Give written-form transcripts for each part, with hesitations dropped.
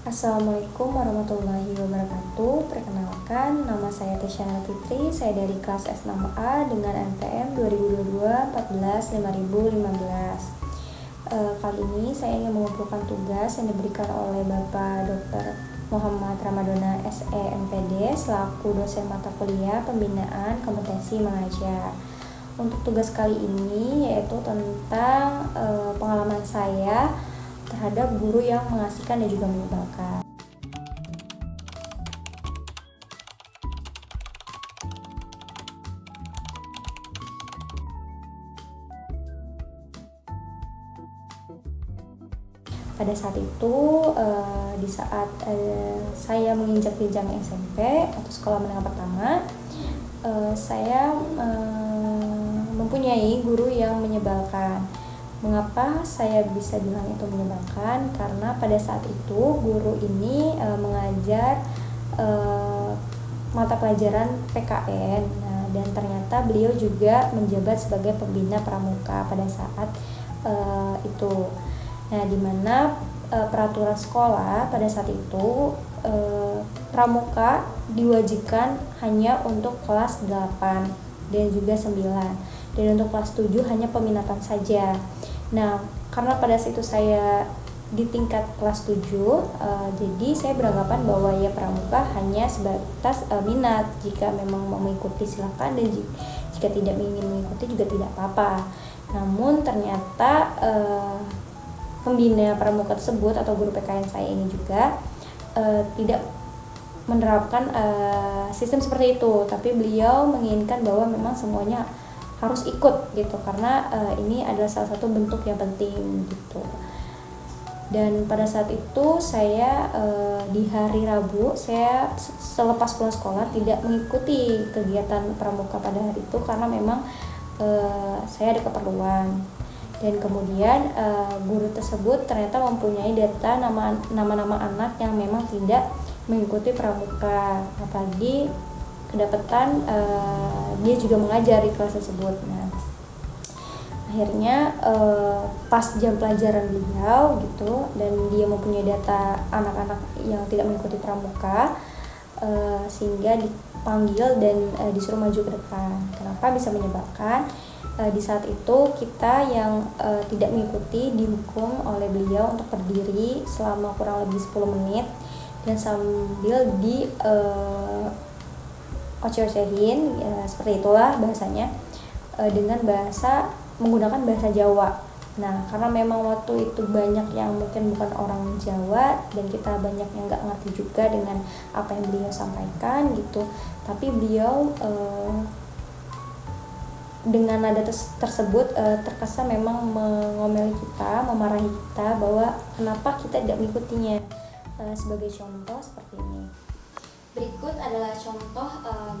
Assalamualaikum warahmatullahi wabarakatuh. Perkenalkan, nama saya Tisyana Fitri. Saya dari kelas S6A dengan NPM 2022-14 Kali ini saya ingin mengumpulkan tugas yang diberikan oleh Bapak Dr. Muhammad Ramadona SE MPD selaku dosen mata kuliah Pembinaan Kompetensi Mengajar. Untuk tugas kali ini yaitu tentang pengalaman saya terhadap guru yang mengasihkan dan juga menyebalkan. Pada saat itu, di saat saya menginjak jenjang SMP atau sekolah menengah pertama, saya mempunyai guru yang menyebalkan. Mengapa saya bisa bilang itu menyebalkan? Karena pada saat itu guru ini mengajar mata pelajaran PKN. Nah, dan ternyata beliau juga menjabat sebagai pembina pramuka pada saat itu. Nah, di mana peraturan sekolah pada saat itu pramuka diwajibkan hanya untuk kelas 8 dan juga 9. Dan untuk kelas 7 hanya peminatan saja. Nah, karena pada saat itu saya di tingkat kelas 7, jadi saya beranggapan bahwa ya pramuka hanya sebatas minat. Jika memang mau mengikuti silakan, dan jika tidak ingin mengikuti juga tidak apa-apa. Namun ternyata pembina pramuka tersebut atau guru PKN saya ini juga tidak menerapkan sistem seperti itu, tapi beliau menginginkan bahwa memang semuanya harus ikut gitu, karena ini adalah salah satu bentuk yang penting gitu. Dan pada saat itu saya di hari Rabu, saya selepas pulang sekolah tidak mengikuti kegiatan pramuka pada hari itu karena memang saya ada keperluan. Dan kemudian guru tersebut ternyata mempunyai data nama-nama anak yang memang tidak mengikuti pramuka, apalagi kedapatan dia juga mengajar di kelas tersebut. Nah, akhirnya pas jam pelajaran beliau gitu, dan dia mempunyai data anak-anak yang tidak mengikuti pramuka, sehingga dipanggil dan disuruh maju ke depan. Kenapa bisa menyebabkan di saat itu kita yang tidak mengikuti dihukum oleh beliau untuk berdiri selama kurang lebih 10 menit dan sambil di oceh-ocehin, seperti itulah bahasanya, dengan menggunakan bahasa Jawa. Nah, karena memang waktu itu banyak yang mungkin bukan orang Jawa dan kita banyak yang nggak ngerti juga dengan apa yang beliau sampaikan gitu, tapi beliau dengan nada tersebut terkesan memang mengomeli kita, memarahi kita bahwa kenapa kita tidak mengikutinya. Sebagai contoh seperti ini. Berikut adalah contoh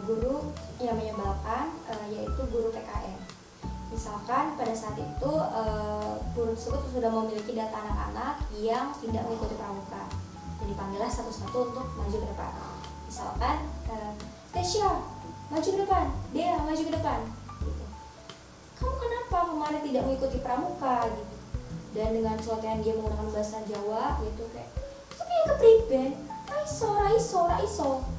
guru yang menyebalkan, yaitu guru PKN. Misalkan pada saat itu guru tersebut sudah memiliki data anak-anak yang tidak mengikuti pramuka, dan dipanggillah satu-satu untuk maju ke depan. Misalkan Tesya, maju ke depan, Dea, maju ke depan. Kamu kenapa kemarin tidak mengikuti pramuka gitu? Dan dengan celotehan dia menggunakan bahasa Jawa yaitu kayak kepriben, raiso,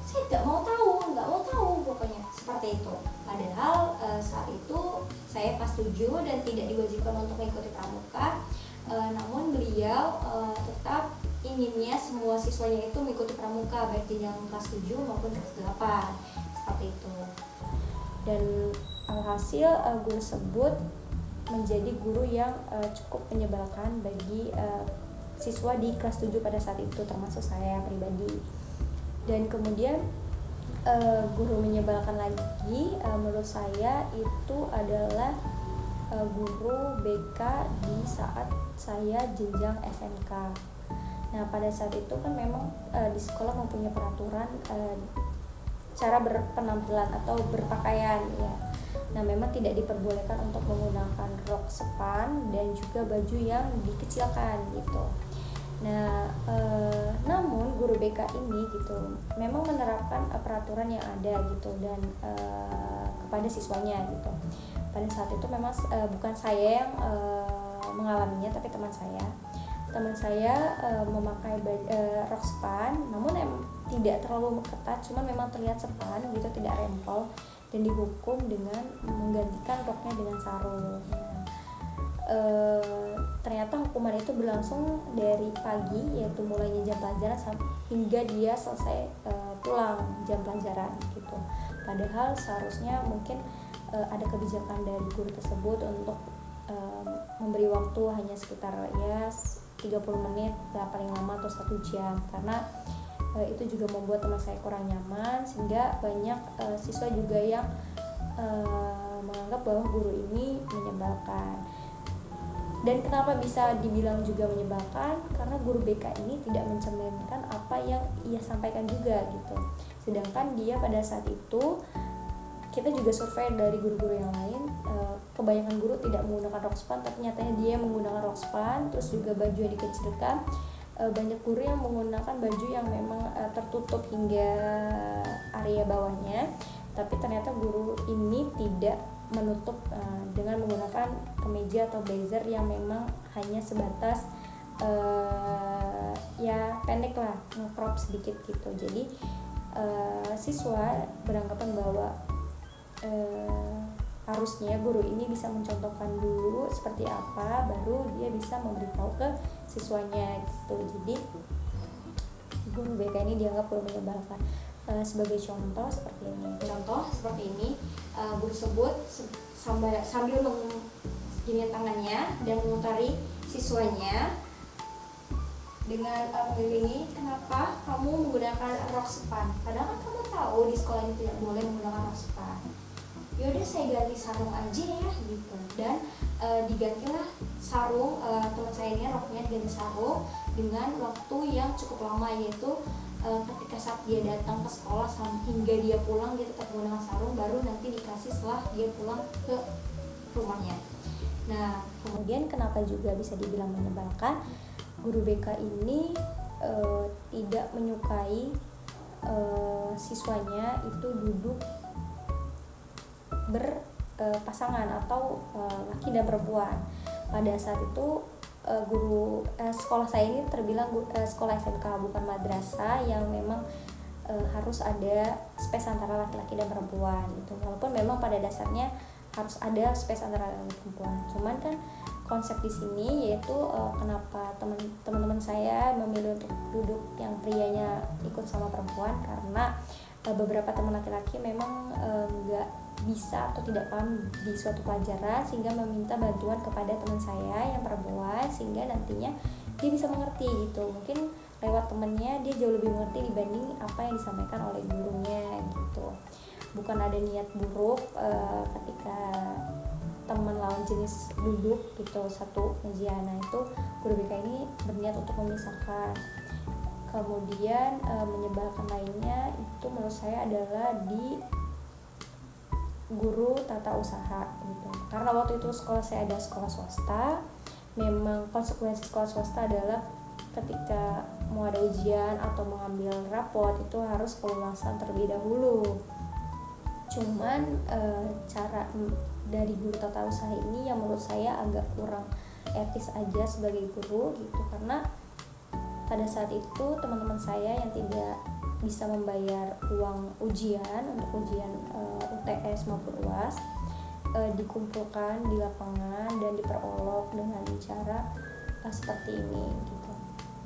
saya nggak mau tahu pokoknya seperti itu. Padahal saat itu saya kelas 7 dan tidak diwajibkan untuk mengikuti pramuka, namun beliau tetap inginnya semua siswanya itu mengikuti pramuka, baik di yang kelas 7 maupun kelas 8 seperti itu. Dan alhasil guru tersebut menjadi guru yang cukup menyebalkan bagi siswa di kelas 7 pada saat itu, termasuk saya pribadi. Dan kemudian guru menyebalkan lagi menurut saya itu adalah guru BK di saat saya jenjang SMK. Nah, pada saat itu kan memang di sekolah mempunyai peraturan cara berpenampilan atau berpakaian ya. Nah, memang tidak diperbolehkan untuk menggunakan rok sepan dan juga baju yang dikecilkan gitu. Nah, namun guru BK ini gitu memang menerapkan peraturan yang ada gitu dan kepada siswanya gitu. Pada saat itu memang bukan saya yang mengalaminya, tapi teman saya. teman saya memakai rok span, namun tidak terlalu ketat, cuma memang terlihat span gitu, tidak rempel, dan dihukum dengan menggantikan roknya dengan sarung. Ternyata hukuman itu berlangsung dari pagi, yaitu mulainya jam pelajaran hingga dia selesai pulang jam pelajaran gitu. Padahal seharusnya mungkin ada kebijakan dari guru tersebut untuk memberi waktu hanya sekitar 30 menit paling lama atau 1 jam, karena itu juga membuat teman saya kurang nyaman, sehingga banyak siswa juga yang menganggap bahwa guru ini menyebalkan. Dan kenapa bisa dibilang juga menyebalkan? Karena guru BK ini tidak mencerminkan apa yang ia sampaikan juga gitu. Sedangkan dia pada saat itu, kita juga survei dari guru-guru yang lain, kebanyakan guru tidak menggunakan rok span, tapi nyatanya dia menggunakan rok span, terus juga baju yang dikecilkan. Banyak guru yang menggunakan baju yang memang tertutup hingga area bawahnya, tapi ternyata guru ini tidak menutup dengan menggunakan kemeja atau blazer yang memang hanya sebatas ya pendek lah, crop sedikit gitu. Jadi siswa beranggapan bahwa harusnya guru ini bisa mencontohkan dulu seperti apa, baru dia bisa memberitahu ke siswanya gitu. Jadi guru BK ini dianggap guru menyebalkan. Sebagai contoh seperti ini, guru tersebut sambil mengginikan tangannya dan memutari siswanya dengan mengelilingi, kenapa kamu menggunakan rok span, padahal kan kamu tahu di sekolah ini tidak boleh menggunakan rok span. Yaudah saya ganti sarung aja ya gitu, dan digantilah sarung teman saya ini, roknya diganti sarung dengan waktu yang cukup lama, yaitu ketika saat dia datang ke sekolah hingga dia pulang dia tetap menggunakan sarung, baru nanti dikasih setelah dia pulang ke rumahnya. Nah, kemudian kenapa juga bisa dibilang menyebalkan? Guru BK ini tidak menyukai siswanya itu duduk berpasangan atau laki dan perempuan. Pada saat itu sekolah saya ini terbilang sekolah SMK, bukan madrasah yang memang harus ada space antara laki-laki dan perempuan gitu. Walaupun memang pada dasarnya harus ada space antara laki dan perempuan. Cuman kan konsep di sini yaitu kenapa teman-teman saya memilih untuk duduk yang prianya ikut sama perempuan, karena beberapa teman laki-laki memang nggak bisa atau tidak paham di suatu pelajaran, sehingga meminta bantuan kepada teman saya yang perempuan, sehingga nantinya dia bisa mengerti gitu. Mungkin lewat temennya dia jauh lebih mengerti dibanding apa yang disampaikan oleh gurunya gitu. Bukan ada niat buruk ketika teman lawan jenis duduk gitu satu meja. Nah, itu guru BK ini berniat untuk memisahkan. Kemudian menyebalkan lainnya itu menurut saya adalah di guru tata usaha gitu. Karena waktu itu sekolah saya ada sekolah swasta, memang konsekuensi sekolah swasta adalah ketika mau ada ujian atau mengambil rapot itu harus pelunasan terlebih dahulu. Cuman cara dari guru tata usaha ini yang menurut saya agak kurang etis aja sebagai guru gitu, karena pada saat itu teman-teman saya yang tidak bisa membayar uang ujian untuk ujian UTS maupun UAS dikumpulkan di lapangan dan diperolok dengan cara seperti ini gitu,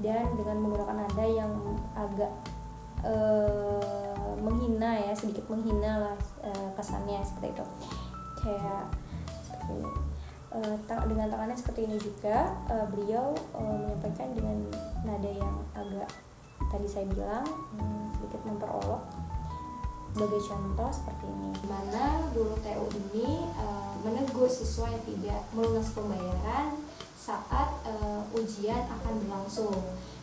dan dengan menggunakan nada yang agak menghina ya, sedikit menghina lah kesannya seperti itu, kayak seperti ini. Dengan tangannya seperti ini juga beliau menyampaikan dengan nada yang agak tadi saya bilang sedikit memperolok. Sebagai contoh seperti ini, dimana guru TU ini menegur siswa yang tidak melunasi pembayaran saat ujian akan berlangsung.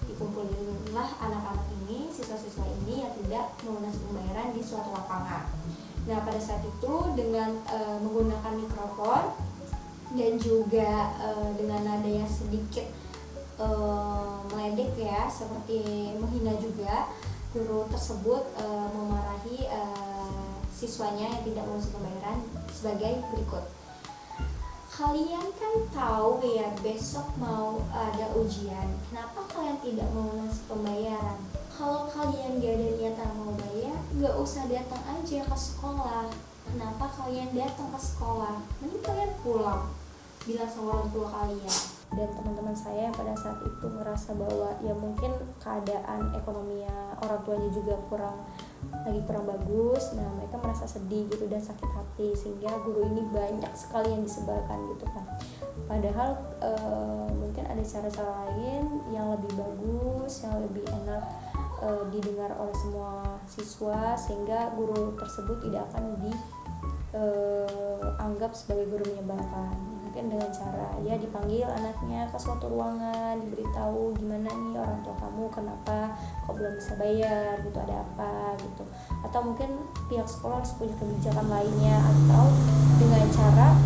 Dikumpulinlah anak-anak ini, siswa-siswa ini yang tidak melunasi pembayaran di suatu lapangan. Nah, pada saat itu dengan menggunakan mikrofon dan juga dengan nada yang sedikit meledek ya, seperti menghina juga, guru tersebut memarahi siswanya yang tidak melunasi pembayaran sebagai berikut. Kalian kan tahu ya besok mau ada ujian. Kenapa kalian tidak melunasi pembayaran? Kalau kalian gak ada niatan mau bayar, gak usah datang aja ke sekolah. Kenapa kalian datang ke sekolah? Mending kalian pulang, bilang sama orang tua kalian. Dan teman-teman saya yang pada saat itu merasa bahwa ya mungkin keadaan ekonominya orang tuanya juga kurang bagus, nah mereka merasa sedih gitu dan sakit hati, sehingga guru ini banyak sekali yang disebarkan gitu kan. Padahal mungkin ada cara-cara lain yang lebih bagus, yang lebih enak didengar oleh semua siswa, sehingga guru tersebut tidak akan dianggap sebagai guru menyebalkan. Mungkin dengan cara ya dipanggil anaknya ke suatu ruangan, diberitahu gimana nih orang tua kamu kenapa kok belum bisa bayar gitu, ada apa gitu. Atau mungkin pihak sekolah harus punya kebijakan lainnya, atau dengan cara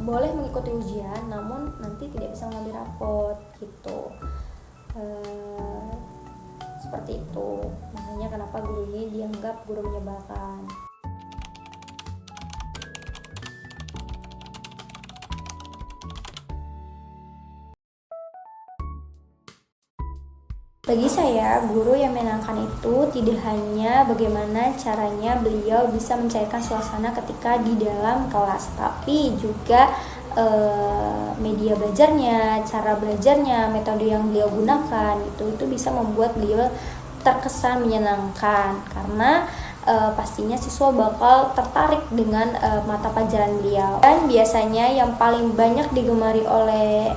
boleh mengikuti ujian namun nanti tidak bisa mengambil rapot gitu. Seperti itu, makanya kenapa guru ini dianggap guru menyebalkan. Bagi saya, guru yang menyenangkan itu tidak hanya bagaimana caranya beliau bisa mencairkan suasana ketika di dalam kelas, tapi juga media belajarnya, cara belajarnya, metode yang beliau gunakan itu bisa membuat beliau terkesan menyenangkan, karena pastinya siswa bakal tertarik dengan mata pelajaran beliau. Dan biasanya yang paling banyak digemari oleh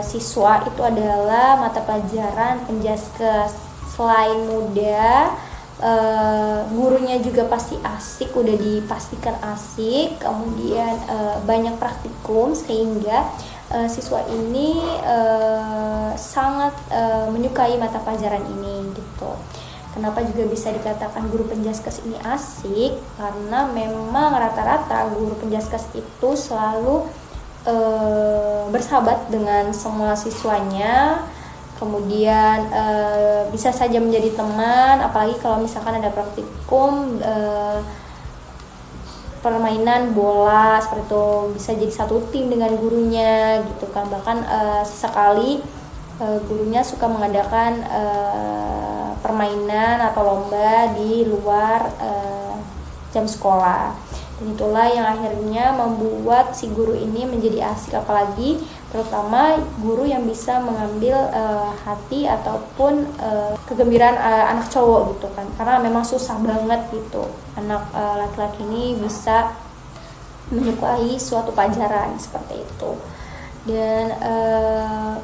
siswa itu adalah mata pelajaran Penjaskes. Selain mudah, gurunya juga pasti asik, udah dipastikan asik, kemudian banyak praktikum, sehingga siswa ini sangat menyukai mata pelajaran ini gitu. Kenapa juga bisa dikatakan guru Penjaskes ini asik? Karena memang rata-rata guru Penjaskes itu selalu bersahabat dengan semua siswanya, kemudian bisa saja menjadi teman, apalagi kalau misalkan ada praktikum permainan bola seperti itu, bisa jadi satu tim dengan gurunya gitu kan. Bahkan sesekali gurunya suka mengadakan permainan atau lomba di luar jam sekolah, dan itulah yang akhirnya membuat si guru ini menjadi asik, apalagi terutama guru yang bisa mengambil hati ataupun kegembiraan anak cowok gitu kan, karena memang susah banget gitu anak laki-laki ini bisa menyukai suatu pelajaran seperti itu. Dan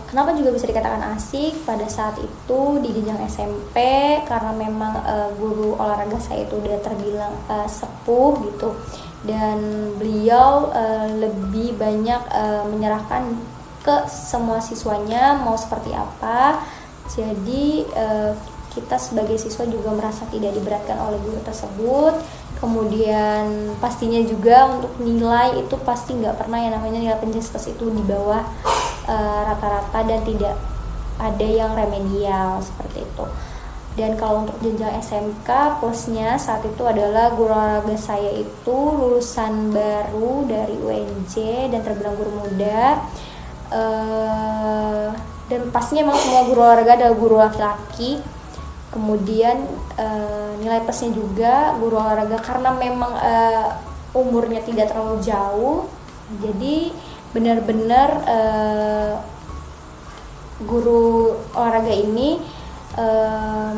kenapa juga bisa dikatakan asik pada saat itu di jenjang SMP, karena memang guru olahraga saya itu udah terbilang sepuh gitu, dan beliau lebih banyak menyerahkan ke semua siswanya mau seperti apa. Jadi kita sebagai siswa juga merasa tidak diberatkan oleh guru tersebut. Kemudian pastinya juga untuk nilai itu pasti nggak pernah yang namanya nilai Penjaskes itu di bawah rata-rata, dan tidak ada yang remedial seperti itu. Dan kalau untuk jenjang SMK, plusnya saat itu adalah guru olahraga saya itu lulusan baru dari UNJ dan terbilang guru muda. Dan pastinya memang semua guru olahraga adalah guru laki-laki. Kemudian nilai plusnya juga guru olahraga karena memang umurnya tidak terlalu jauh, jadi benar-benar guru olahraga ini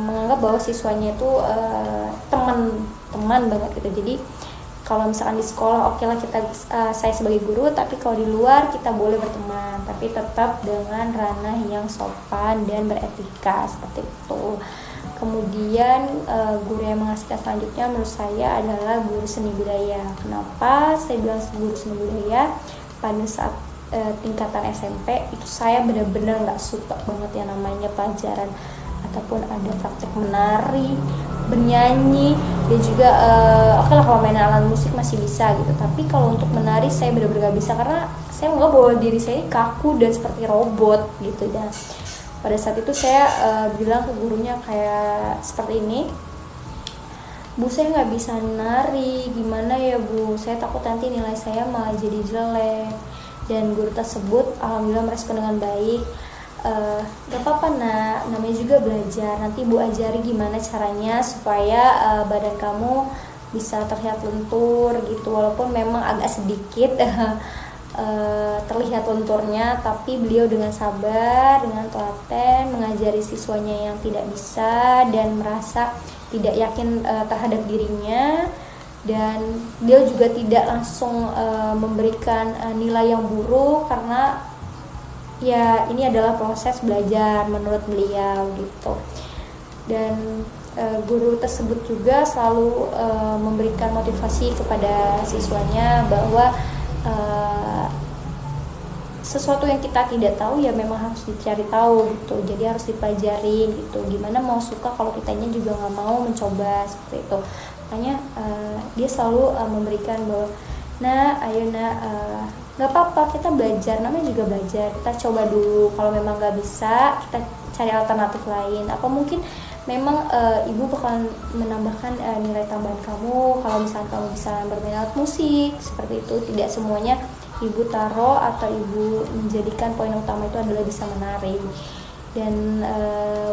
menganggap bahwa siswanya itu teman banget gitu. Jadi kalau misalkan di sekolah oke lah kita saya sebagai guru, tapi kalau di luar kita boleh berteman, tapi tetap dengan ranah yang sopan dan beretika seperti itu. Kemudian guru yang mengasihkan selanjutnya menurut saya adalah guru seni budaya. Kenapa saya bilang guru seni budaya? Pada saat tingkatan SMP itu saya benar-benar nggak suka banget yang namanya pelajaran ataupun ada praktek menari, bernyanyi, dan juga oke lah kalau main alat musik masih bisa gitu. Tapi kalau untuk menari saya benar-benar nggak bisa, karena saya menganggap bahwa diri saya kaku dan seperti robot gitu. Dan pada saat itu saya bilang ke gurunya kayak seperti ini, Bu, saya nggak bisa nari, gimana ya Bu, saya takut nanti nilai saya malah jadi jelek. Dan guru tersebut alhamdulillah merespon dengan baik. Gak apa-apa nak, namanya juga belajar, nanti Bu ajari gimana caranya supaya badan kamu bisa terlihat lentur gitu, walaupun memang agak sedikit terlihat lenturnya, tapi beliau dengan sabar, dengan telaten mengajari siswanya yang tidak bisa dan merasa tidak yakin terhadap dirinya, dan dia juga tidak langsung memberikan nilai yang buruk, karena ya ini adalah proses belajar menurut beliau gitu. Dan guru tersebut juga selalu memberikan motivasi kepada siswanya bahwa sesuatu yang kita tidak tahu ya memang harus dicari tahu gitu, jadi harus dipelajari gitu. Gimana mau suka kalau kitanya juga nggak mau mencoba seperti itu. Makanya dia selalu memberikan bahwa nah ayo nak, nggak apa-apa kita belajar, namanya juga belajar, kita coba dulu, kalau memang nggak bisa kita cari alternatif lain, apa mungkin memang ibu bakal menambahkan nilai tambahan kamu kalau misalnya kamu bisa berminat musik seperti itu. Tidak semuanya ibu taruh atau ibu menjadikan poin utama itu adalah bisa menari. Dan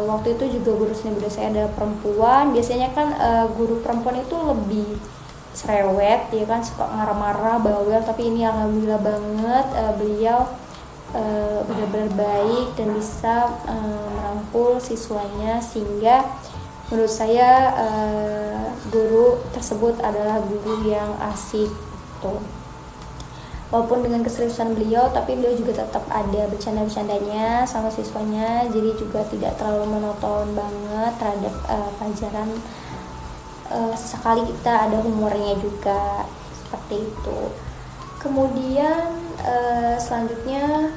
waktu itu juga guru seni budaya saya adalah perempuan. Biasanya kan guru perempuan itu lebih cerewet ya kan, suka marah-marah, bawel, tapi ini alhamdulillah banget beliau benar-benar baik dan bisa merangkul siswanya, sehingga menurut saya guru tersebut adalah guru yang asik tuh. Walaupun dengan keseriusan beliau, tapi beliau juga tetap ada bercanda-bercandanya sama siswanya, jadi juga tidak terlalu monoton banget terhadap pelajaran. Sekali kita ada humornya juga seperti itu. Kemudian selanjutnya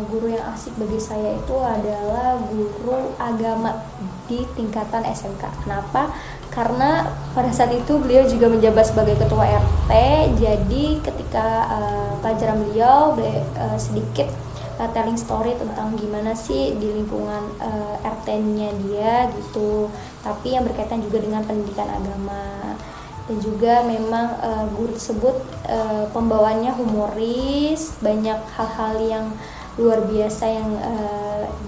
guru yang asik bagi saya itu adalah guru agama di tingkatan SMK. Kenapa? Karena pada saat itu beliau juga menjabat sebagai ketua RT. Jadi ketika pelajaran beliau sedikit telling story tentang gimana sih di lingkungan RT-nya dia gitu, tapi yang berkaitan juga dengan pendidikan agama. Dan juga memang guru tersebut pembawaannya humoris, banyak hal-hal yang luar biasa yang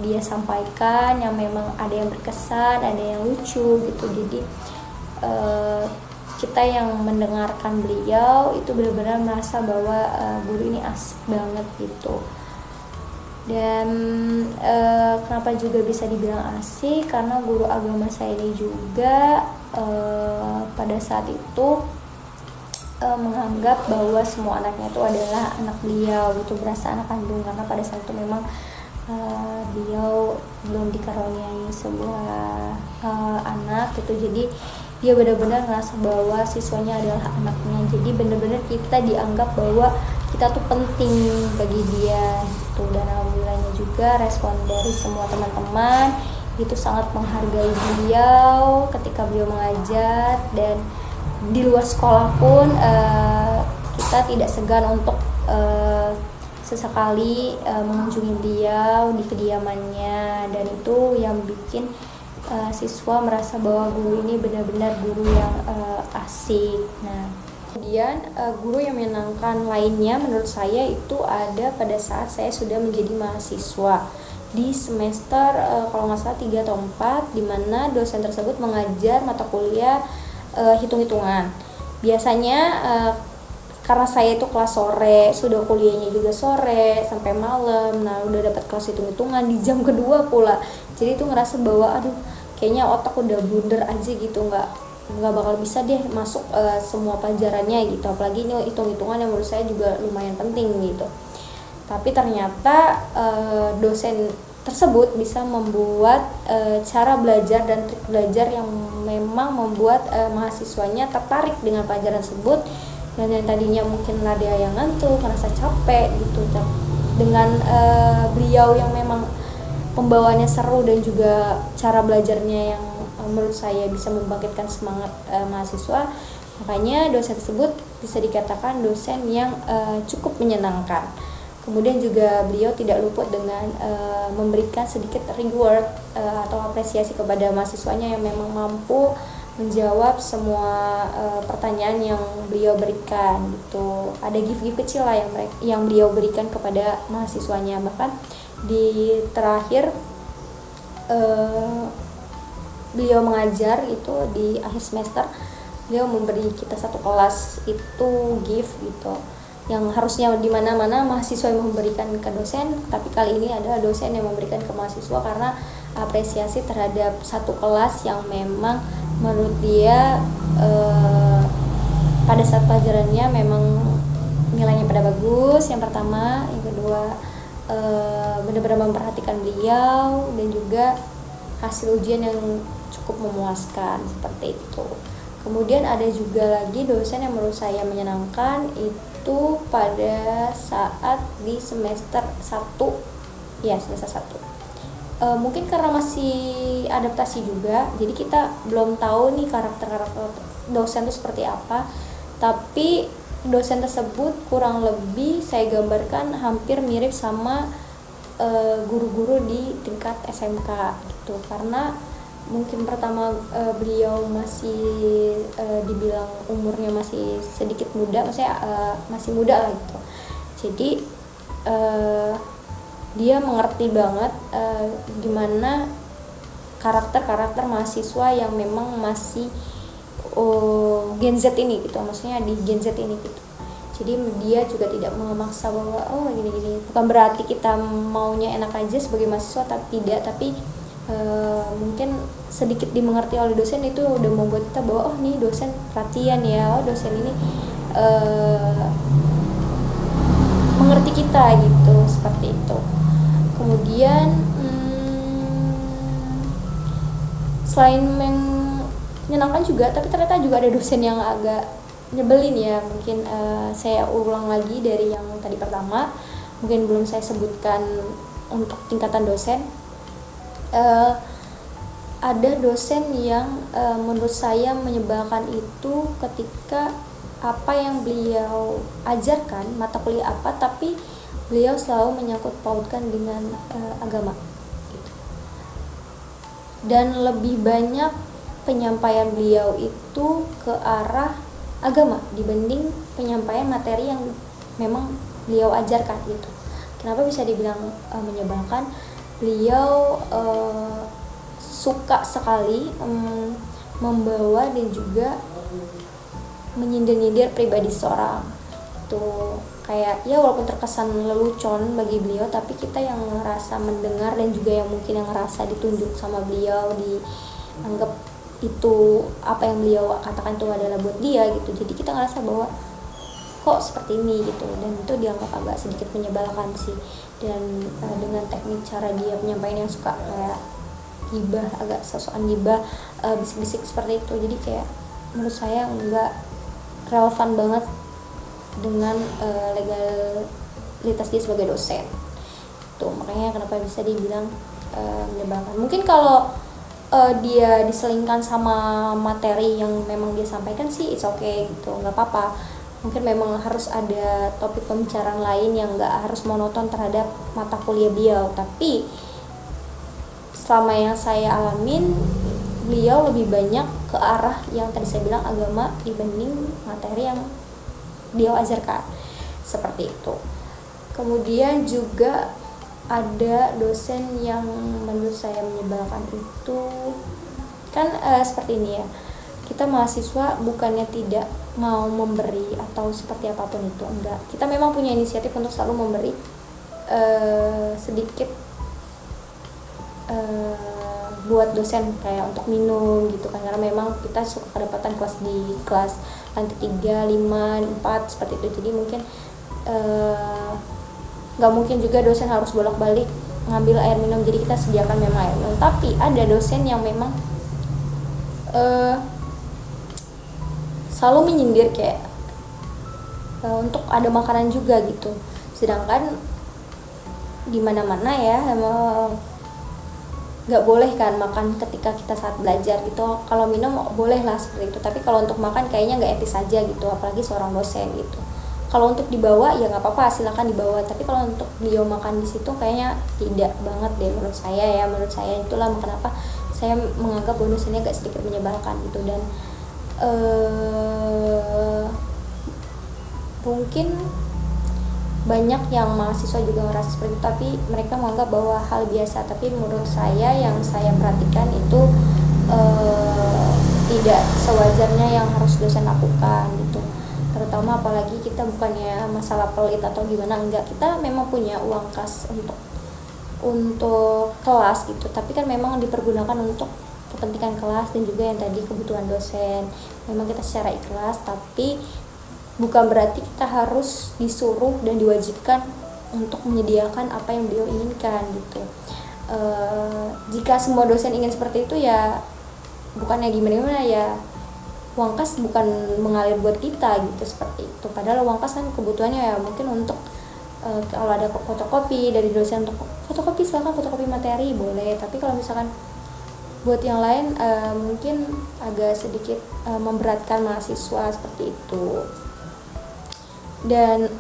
dia sampaikan, yang memang ada yang berkesan, ada yang lucu gitu. Jadi kita yang mendengarkan beliau itu benar-benar merasa bahwa guru ini asik banget gitu. Dan kenapa juga bisa dibilang asik, karena guru agama saya ini juga pada saat itu menganggap bahwa semua anaknya itu adalah anak beliau gitu, berasa anak kandung, karena pada saat itu memang beliau belum dikaruniai sebuah anak gitu. Jadi dia benar-benar ngerasa bahwa siswanya adalah anaknya, jadi benar-benar kita dianggap bahwa kita tuh penting bagi dia gitu. Dan alhamdulillahnya juga respon dari semua teman-teman itu sangat menghargai beliau ketika beliau mengajar. Dan di luar sekolah pun kita tidak segan untuk sesekali mengunjungi beliau di kediamannya, dan itu yang bikin siswa merasa bahwa guru ini benar-benar guru yang asik. Nah, kemudian guru yang menyenangkan lainnya menurut saya itu ada pada saat saya sudah menjadi mahasiswa di semester kalau nggak salah 3 atau 4, di mana dosen tersebut mengajar mata kuliah hitung-hitungan. Biasanya karena saya itu kelas sore, sudah kuliahnya juga sore sampai malam, nah udah dapat kelas hitung-hitungan di jam kedua pula. Jadi itu ngerasa bahwa aduh, kayaknya otak udah blunder aja gitu, nggak bakal bisa deh masuk semua pelajarannya gitu. Apalagi ini hitung-hitungan yang menurut saya juga lumayan penting gitu. Tapi ternyata dosen tersebut bisa membuat cara belajar dan trik belajar yang memang membuat mahasiswanya tertarik dengan pelajaran tersebut. Dan yang tadinya mungkin ada yang ngantuk, merasa capek gitu, dengan beliau yang memang pembawaannya seru dan juga cara belajarnya yang menurut saya bisa membangkitkan semangat mahasiswa, makanya dosen tersebut bisa dikatakan dosen yang cukup menyenangkan. Kemudian juga beliau tidak luput dengan memberikan sedikit reward atau apresiasi kepada mahasiswanya yang memang mampu menjawab semua pertanyaan yang beliau berikan gitu. Ada gift-gift kecil lah yang beliau berikan kepada mahasiswanya. Bahkan di terakhir beliau mengajar itu di akhir semester, beliau memberi kita satu kelas itu gift gitu, yang harusnya di mana-mana mahasiswa yang memberikan ke dosen, tapi kali ini adalah dosen yang memberikan ke mahasiswa karena apresiasi terhadap satu kelas yang memang menurut dia pada saat pelajarannya memang nilainya pada bagus, yang pertama, yang kedua benar-benar memperhatikan beliau, dan juga hasil ujian yang cukup memuaskan seperti itu. Kemudian ada juga lagi dosen yang menurut saya menyenangkan itu pada saat di semester 1 ya, semester 1. Mungkin karena masih adaptasi juga, jadi kita belum tahu nih karakter dosen itu seperti apa, tapi dosen tersebut kurang lebih saya gambarkan hampir mirip sama guru-guru di tingkat SMK gitu, karena mungkin pertama beliau masih dibilang umurnya masih sedikit muda, maksudnya masih muda lah gitu. Jadi dia mengerti banget gimana karakter mahasiswa yang memang masih Gen Z ini gitu, maksudnya di Gen Z ini gitu. Jadi dia juga tidak memaksa bahwa gini-gini, bukan berarti kita maunya enak aja sebagai mahasiswa, tapi mungkin sedikit dimengerti oleh dosen itu udah membuat kita bahwa nih dosen perhatian ya, dosen ini mengerti kita gitu, seperti itu. Kemudian selain menyenangkan juga, tapi ternyata juga ada dosen yang agak nyebelin ya. Mungkin saya ulang lagi dari yang tadi pertama, mungkin belum saya sebutkan untuk tingkatan dosen. Ada dosen yang menurut saya menyebalkan itu ketika apa yang beliau ajarkan, mata kuliah apa, tapi beliau selalu menyangkut pautkan dengan agama gitu. Dan lebih banyak penyampaian beliau itu ke arah agama dibanding penyampaian materi yang memang beliau ajarkan gitu. Kenapa bisa dibilang menyebalkan? Beliau suka sekali membawa dan juga menyindir-nyindir pribadi seorang. Itu kayak ya walaupun terkesan lelucon bagi beliau, tapi kita yang ngerasa mendengar dan juga yang mungkin yang ngerasa ditunjuk sama beliau, dianggap itu apa yang beliau katakan itu adalah buat dia gitu. Jadi kita ngerasa bahwa kok seperti ini gitu, dan itu dianggap agak sedikit menyebalkan sih. Dan dengan teknik cara dia penyampaian yang suka kayak gibah, agak sosokan gibah, bisik-bisik seperti itu, jadi kayak menurut saya nggak relevan banget dengan legalitas dia sebagai dosen tuh. Makanya kenapa bisa dibilang menyebalkan. Mungkin kalau dia diselingkan sama materi yang memang dia sampaikan sih it's okay gitu, nggak apa-apa. Mungkin memang harus ada topik pembicaraan lain yang nggak harus monoton terhadap mata kuliah beliau, tapi selama yang saya alamin beliau lebih banyak ke arah yang tadi saya bilang agama dibanding materi yang beliau ajarkan, seperti itu. Kemudian juga ada dosen yang menurut saya menyebalkan itu kan seperti ini ya, kita mahasiswa bukannya tidak mau memberi atau seperti apapun itu, enggak, kita memang punya inisiatif untuk selalu memberi sedikit buat dosen kayak untuk minum gitu kan, karena memang kita suka kedapatan kelas di kelas lantai 3, 5, 4 seperti itu. Jadi mungkin nggak mungkin juga dosen harus bolak-balik ngambil air minum, jadi kita sediakan memang air minum. Tapi ada dosen yang memang selalu menyindir kayak untuk ada makanan juga gitu, sedangkan di mana-mana ya nggak boleh kan makan ketika kita saat belajar gitu. Kalau minum boleh lah seperti itu, tapi kalau untuk makan kayaknya nggak etis aja gitu, apalagi seorang dosen gitu. Kalau untuk dibawa ya nggak apa-apa, silakan dibawa, tapi kalau untuk beliau makan di situ kayaknya tidak banget deh menurut saya ya. Menurut saya itulah kenapa saya menganggap bahwa dosennya agak sedikit menyebalkan gitu. Dan mungkin banyak yang mahasiswa juga merasa seperti itu, tapi mereka menganggap bahwa hal biasa. Tapi menurut saya, yang saya perhatikan itu tidak sewajarnya yang harus dosen lakukan gitu. Terutama apalagi kita bukannya masalah pelit atau gimana, enggak, kita memang punya uang kas untuk kelas gitu, tapi kan memang dipergunakan untuk kepentingan kelas dan juga yang tadi kebutuhan dosen. Memang kita secara ikhlas, tapi bukan berarti kita harus disuruh dan diwajibkan untuk menyediakan apa yang beliau inginkan gitu. Jika semua dosen ingin seperti itu, ya bukannya gimana ya, uang kas bukan mengalir buat kita gitu, seperti itu. Padahal uang kas kan kebutuhannya ya mungkin untuk kalau ada fotokopi dari dosen untuk fotokopi, silakan fotokopi materi boleh, tapi kalau misalkan buat yang lain mungkin agak sedikit memberatkan mahasiswa, seperti itu. Dan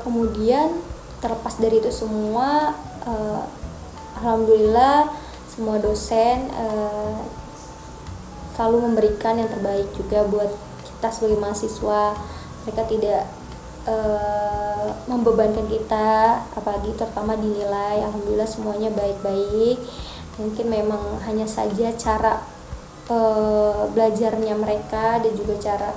kemudian terlepas dari itu semua, alhamdulillah semua dosen selalu memberikan yang terbaik juga buat kita sebagai mahasiswa. Mereka tidak membebankan kita, apalagi terutama dinilai. Alhamdulillah semuanya baik-baik. Mungkin memang hanya saja cara belajarnya mereka dan juga cara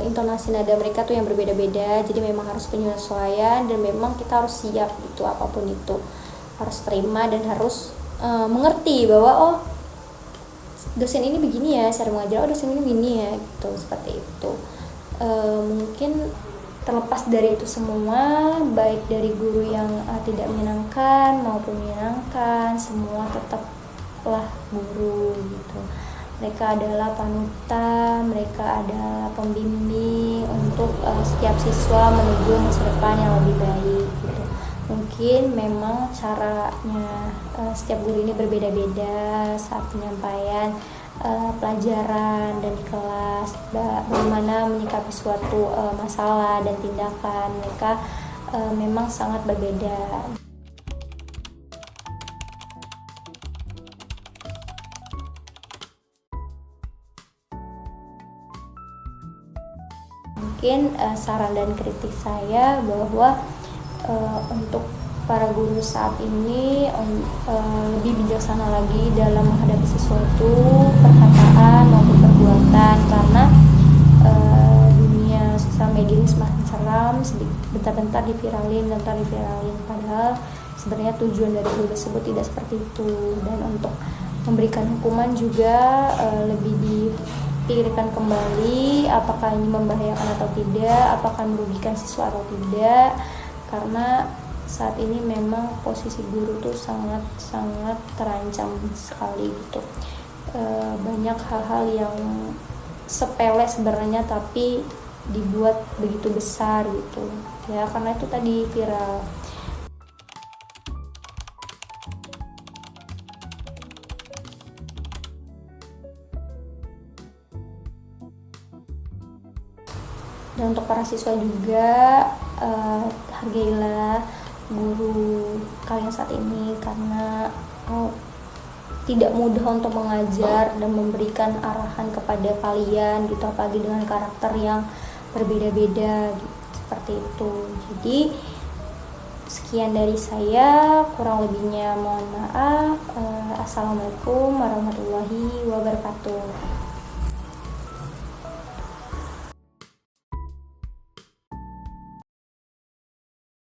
intonasi nada mereka tuh yang berbeda-beda, jadi memang harus penyesuaian dan memang kita harus siap gitu, apapun itu harus terima dan harus mengerti bahwa oh dosen ini begini ya cara mengajar, oh dosen ini begini ya gitu, seperti itu. Mungkin terlepas dari itu semua, baik dari guru yang tidak menyenangkan maupun menyenangkan, semua tetaplah guru gitu. Mereka adalah panutan, mereka adalah pembimbing untuk setiap siswa menuju masa depan yang lebih baik gitu. Mungkin memang caranya setiap guru ini berbeda-beda saat penyampaian pelajaran dan di kelas, bagaimana menyikapi suatu masalah dan tindakan mereka memang sangat berbeda. Mungkin saran dan kritik saya bahwa untuk para guru saat ini lebih bijaksana lagi dalam menghadapi sesuatu perkataan maupun perbuatan, karena dunia sosial media ini semakin seram, bentar-bentar diviralin, padahal sebenarnya tujuan dari guru tersebut tidak seperti itu. Dan untuk memberikan hukuman juga lebih dipikirkan kembali, apakah ini membahayakan atau tidak, apakah merugikan siswa atau tidak, karena saat ini memang posisi guru tuh sangat terancam sekali gitu. Banyak hal-hal yang sepele sebenarnya tapi dibuat begitu besar gitu ya, karena itu tadi viral. Dan untuk para siswa juga, hargailah guru kalian saat ini, karena tidak mudah untuk mengajar dan memberikan arahan kepada kalian gitu, apalagi dengan karakter yang berbeda-beda gitu, seperti itu. Jadi sekian dari saya, kurang lebihnya mohon maaf. Assalamualaikum warahmatullahi wabarakatuh.